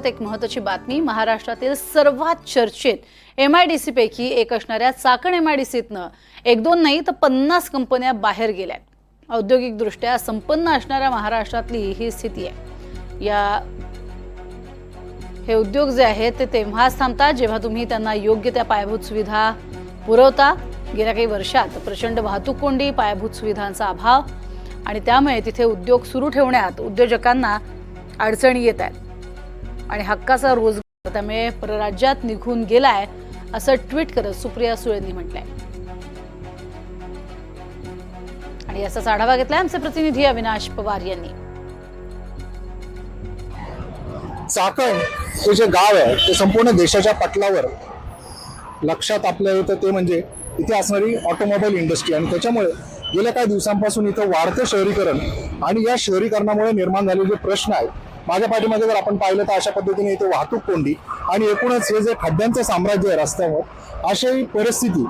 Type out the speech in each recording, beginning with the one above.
एक महत्त्वाची बातमी। महाराष्ट्रातील सर्वात चर्चित MIDC पैकी एक असणाऱ्या चाकण MIDCतनं एक दोन नाही तर 50 कंपन्या बाहेर गेल्या। औद्योगिकदृष्ट्या संपन्न असणाऱ्या महाराष्ट्रातली ही स्थिती आहे। हे उद्योग जे आहेत ते तेव्हाच थांबतात जेव्हा तुम्ही त्यांना योग्य त्या पायाभूत सुविधा पुरवता। गेल्या काही वर्षात प्रचंड वाहतूक कोंडी, पायाभूत सुविधांचा अभाव आणि त्यामुळे तिथे उद्योग सुरू ठेवण्यात उद्योजकांना अडचणी येत आहेत आणि हक्काचा रोजगार त्यामुळे परराज्यात निघून गेलाय असं ट्विट करत सुप्रिया सुळेंनी म्हटलंय। आणि याचाच आढावा घेतलाय आमचे प्रतिनिधी अविनाश पवार यांनी। चाकण हे जे गाव आहे ते संपूर्ण देशाच्या पटलावर लक्षात आपल्या येतं ते म्हणजे इथे असणारी ऑटोमोबाईल इंडस्ट्री आणि त्याच्यामुळे गेल्या काही दिवसांपासून इथं वाढतं शहरीकरण आणि या शहरीकरणामुळे निर्माण झालेले जे प्रश्न आहेत, माझ्या पाठीमध्ये जर आपण पाहिलं तर अशा पद्धतीने इथे वाहतूक कोंडी आणि एकूणच हे जे खड्ड्यांचं साम्राज्य आहे रस्त्यावर, अशी परिस्थिती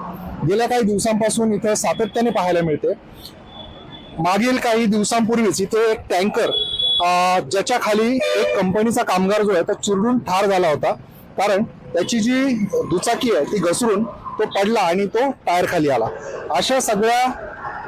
गेल्या काही दिवसांपासून इथं सातत्याने पाहायला मिळते। मागील काही दिवसांपूर्वीच इथे एक टँकर ज्याच्या खाली एक कंपनीचा कामगार जो आहे तो चिरडून ठार झाला होता, कारण त्याची जी दुचाकी आहे ती घसरून तो पडला आणि तो टायर खाली आला। अशा सगळ्या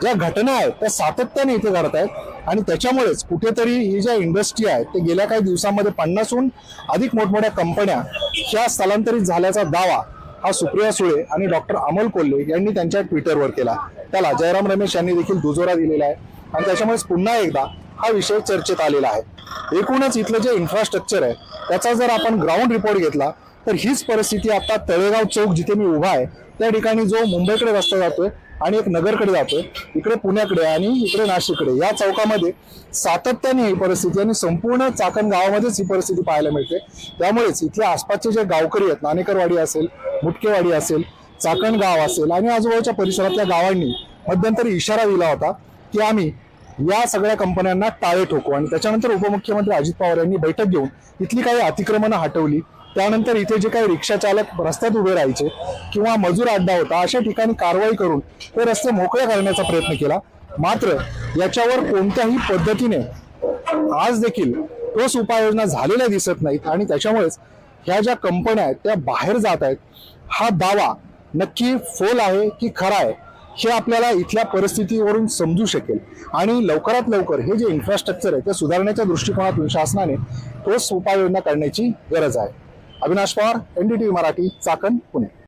ज्या घटना आहेत त्या सातत्याने इथे घडत आहेत आणि त्याच्यामुळेच कुठेतरी ही ज्या इंडस्ट्री आहे ते गेल्या काही दिवसांमध्ये 50हून अधिक मोठमोठ्या कंपन्या ह्या स्थलांतरित झाल्याचा दावा हा सुप्रिया सुळे आणि डॉक्टर अमोल कोल्हे यांनी त्यांच्या ट्विटरवर केला। त्याला जयराम रमेश यांनी देखील दुजोरा दिलेला आहे आणि त्याच्यामुळेच पुन्हा एकदा हा विषय चर्चेत आलेला आहे। एकूणच इथलं जे इन्फ्रास्ट्रक्चर आहे त्याचा जर आपण ग्राउंड रिपोर्ट घेतला तर हीच परिस्थिती आता तळेगाव चौक जिथे मी उभा आहे त्या ठिकाणी जो मुंबईकडे रस्ता जातोय आणि एक नगरकडे जातोय, इकडे पुण्याकडे आणि इकडे नाशिककडे, या चौकामध्ये सातत्याने ही परिस्थिती आणि संपूर्ण चाकण गावामध्येच ही परिस्थिती पाहायला मिळते। त्यामुळेच इथल्या आसपासचे जे गावकरी आहेत, नाणेकरवाडी असेल, मुटकेवाडी असेल, चाकण गाव असेल आणि आजूबाजूच्या परिसरातल्या गावांनी मध्यंतरी इशारा दिला होता की आम्ही या सगळ्या कंपन्यांना टाळे ठोकू आणि त्याच्यानंतर उपमुख्यमंत्री अजित पवार यांनी बैठक घेऊन इथली काही अतिक्रमणं हटवली। त्यानंतर इथे जे काही रिक्षा चालक रस्त्यात उभे राहायचे किंवा मजूर अड्डा होता अशा ठिकाणी कारवाई करून ते रस्ते मोकळे करण्याचा प्रयत्न केला। मात्र याच्यावर कोणत्याही पद्धतीने आज देखील ठोस उपाययोजना झालेल्या दिसत नाहीत आणि त्याच्यामुळेच ह्या ज्या कंपन्या आहेत त्या बाहेर जात आहेत। हा दावा नक्की फोल आहे की खरा आहे हे आपल्याला इथल्या परिस्थितीवरून समजू शकेल आणि लवकरात लवकर हे जे इन्फ्रास्ट्रक्चर आहे ते सुधारण्याच्या दृष्टिकोनातून शासनाने ठोस उपाययोजना करण्याची गरज आहे। अविनाश पवार, NDTV मराठी, चाकण, पुणे।